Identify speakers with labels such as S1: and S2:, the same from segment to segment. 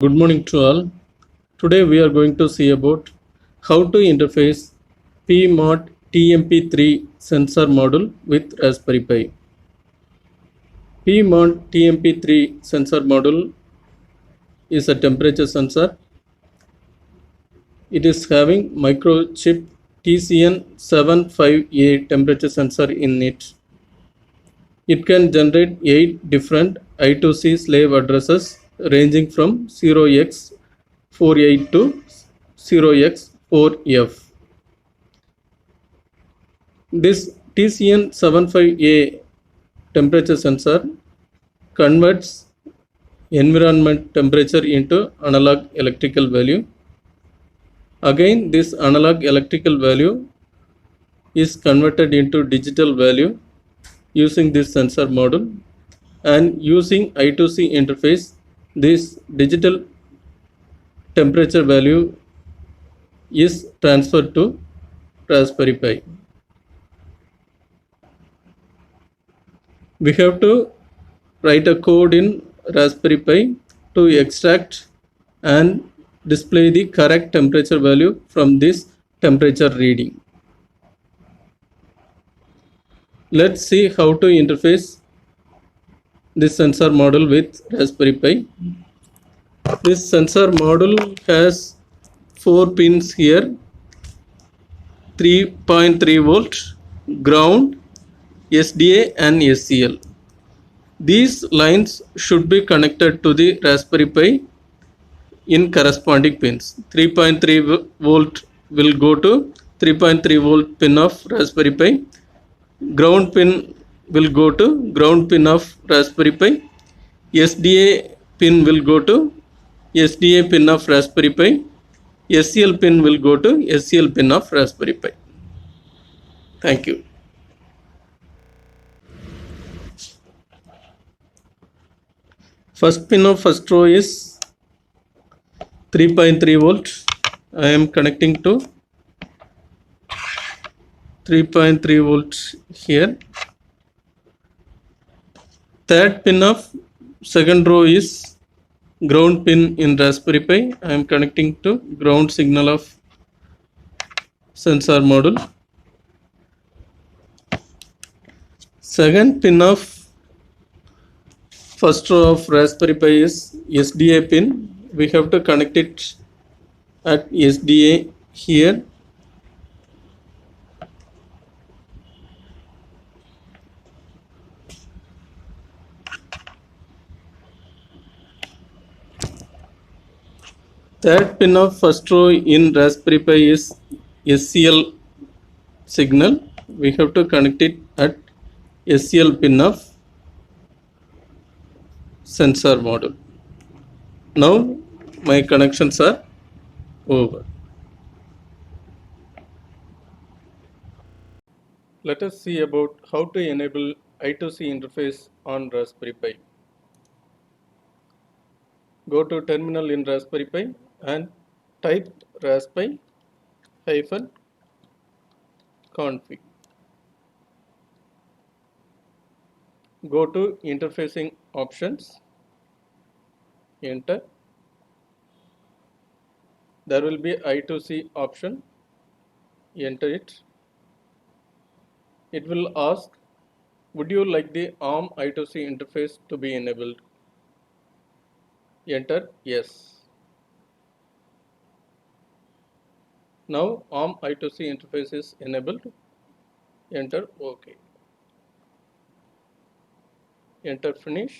S1: Good morning to all. Today we are going to see about how to interface PmodTMP3 sensor module with Raspberry Pi. PmodTMP3 sensor module is a temperature sensor. It is having microchip TCN75A temperature sensor in it. It can generate 8 different I2C slave addresses ranging from 0x48 to 0x4f. This TCN75A temperature sensor converts environment temperature into analog electrical value. Again, this analog electrical value is converted into digital value using this sensor module, and using I2C interface, this digital temperature value is transferred to Raspberry Pi. We have to write a code in Raspberry Pi to extract and display the correct temperature value from this temperature reading. Let's see how to interface this sensor module with Raspberry Pi. This sensor module has 4 pins here: 3.3 volt, ground, SDA and SCL. These lines should be connected to the Raspberry Pi in corresponding pins. 3.3 volt will go to 3.3 volt pin of Raspberry Pi. Ground pin will go to ground pin of Raspberry Pi. SDA pin will go to SDA pin of Raspberry Pi. SCL pin will go to SCL pin of Raspberry Pi. Thank you. First pin of first row is 3.3 volt. I am connecting to 3.3 volts here. Third pin of second row is ground pin in Raspberry Pi. I am connecting to ground signal of sensor module. Second pin of first row of Raspberry Pi is SDA pin. We have to connect it at SDA here. Third pin of first row in Raspberry Pi is SCL signal. We have to connect it at SCL pin of sensor module. Now my connections are over. Let us see about how to enable I2C interface on Raspberry Pi. Go to terminal in Raspberry Pi and type raspi -config. Go to interfacing options, enter. There will be I2C option, enter it. It will ask, would you like the ARM I2C interface to be enabled? Enter yes. Now ARM I2C interface is enabled. Enter OK. Enter finish.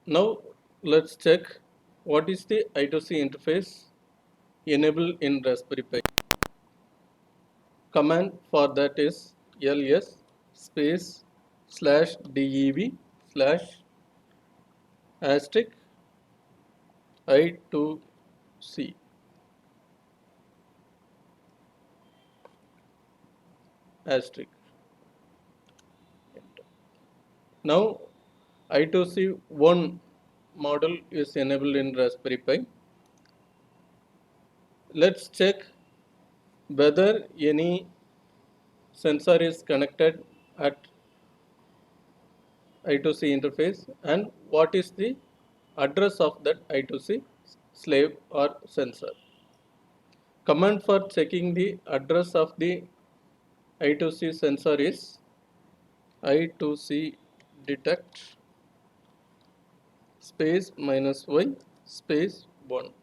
S1: Now let's check what is the I2C interface enabled in Raspberry Pi. Command for that is ls space /dev/* I2C. Asterisk. Now I2C 1 model is enabled in Raspberry Pi. Let's check whether any sensor is connected at I2C interface and what is the address of that I2C slave or sensor. Command for checking the address of the I2C sensor is I2C detect space -y space 1.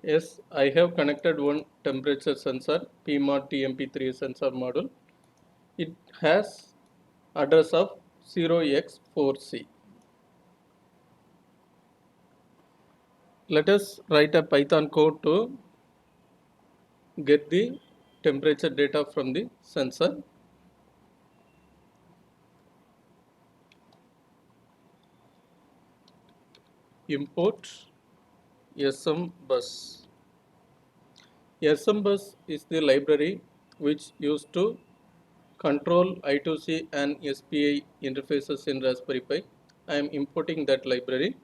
S1: Yes, I have connected one temperature sensor PmodTMP3 sensor module. It has address of 0x4c. Let us write a Python code to get the temperature data from the sensor. Import SM bus. SM bus is the library which used to control I2C and SPI interfaces in Raspberry Pi. I am importing that library.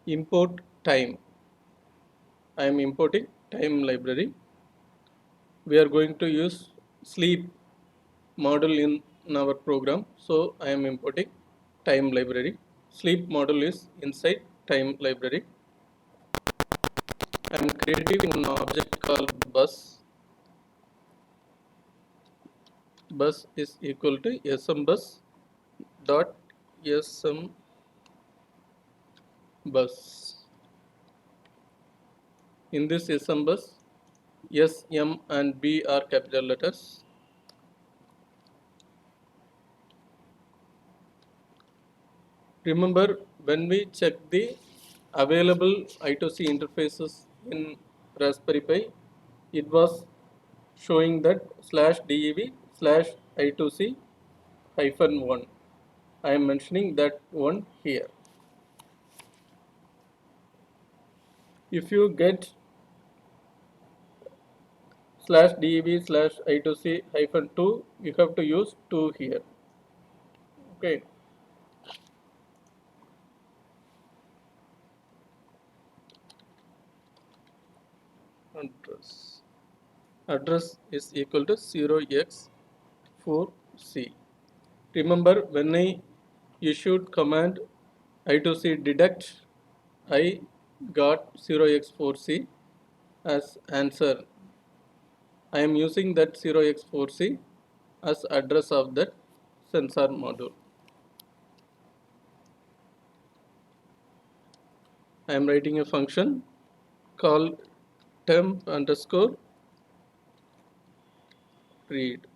S1: Import time. I am importing time library. We are going to use sleep module in our program, so I am importing time library. Sleep module is inside time library. I am creating an object called bus. Bus is equal to sm bus dot sm bus. In this sm bus, S, M and B are capital letters. Remember, when we check the available I2C interfaces in Raspberry Pi, it was showing that /dev/I2C -1. I am mentioning that one here. If you get /dev/I2C-2, you have to use 2 here. Okay. Address is equal to 0x4c. Remember, when I issued command I2C detect, I got 0x4c as answer. I am using that 0x4c as address of that sensor module. I am writing a function called temp underscore read.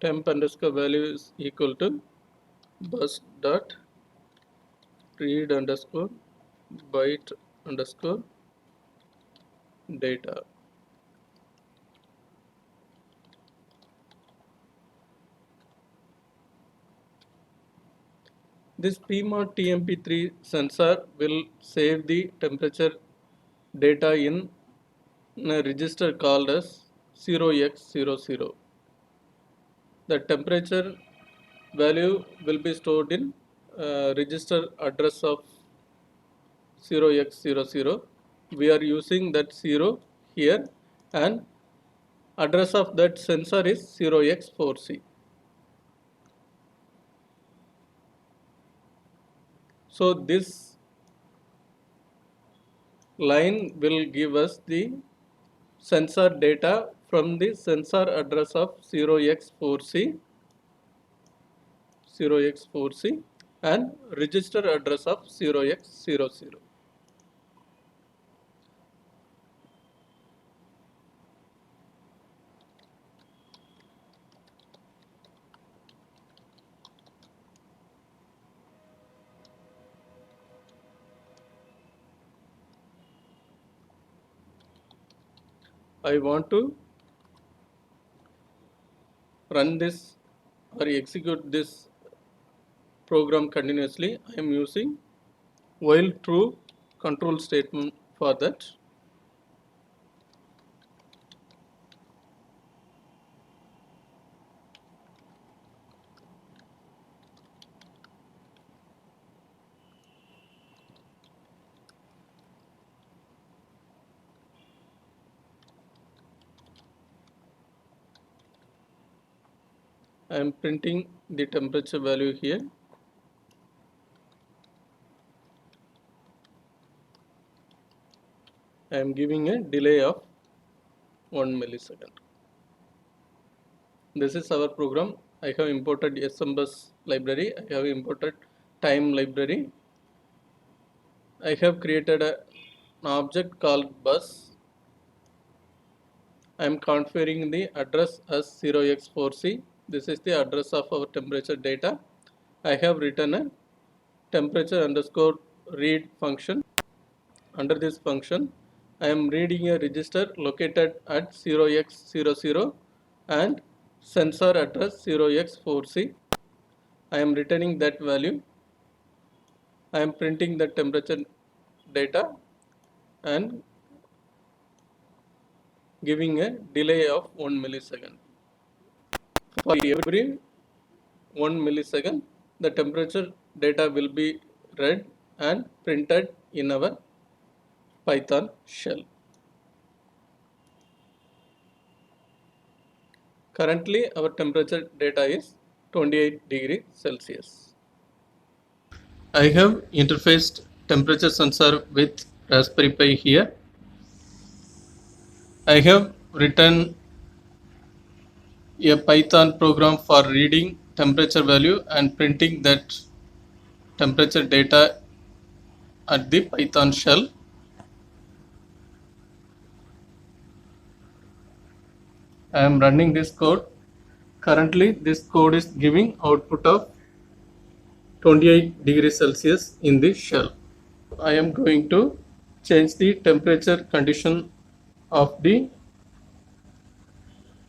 S1: Temp underscore value is equal to bus dot read underscore byte underscore data. This PmodTMP3 sensor will save the temperature data in a register called as 0x00. The temperature value will be stored in register address of 0x00. We are using that 0 here and address of that sensor is 0x4c. So this line will give us the sensor data from the sensor address of 0x4c and register address of 0x00. I want to run this or execute this program continuously. I am using while true control statement for that. I am printing the temperature value here. I am giving a delay of 1 millisecond. This is our program. I have imported SMBus library. I have imported time library. I have created an object called bus. I am configuring the address as 0x4c. This is the address of our temperature data. I have written a temperature underscore read function. Under this function, I am reading a register located at 0x00 and sensor address 0x4c. I am returning that value. I am printing the temperature data and giving a delay of 1 millisecond. For every 1 millisecond, the temperature data will be read and printed in our Python shell. Currently, our temperature data is 28 degrees Celsius. I have interfaced temperature sensor with Raspberry Pi here. I have written a Python program for reading temperature value and printing that temperature data at the Python shell. I am running this code. Currently, this code is giving output of 28 degrees Celsius in the shell. I am going to change the temperature condition of the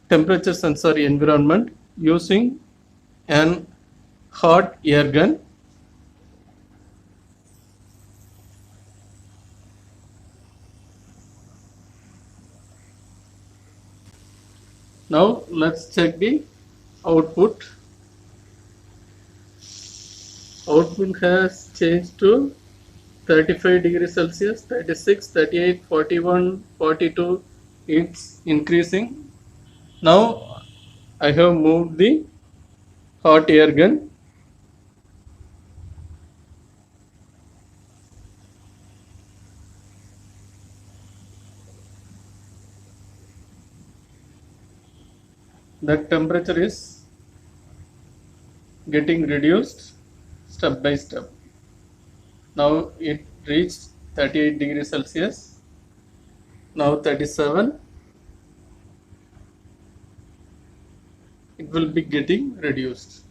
S1: temperature sensor environment using an hot air gun. Now let's check the output. Output has changed to 35 degrees Celsius, 36, 38, 41, 42. It's increasing. Now I have moved the hot air gun. The temperature is getting reduced step by step. Now it reached 38 degrees Celsius. Now 37. It will be getting reduced.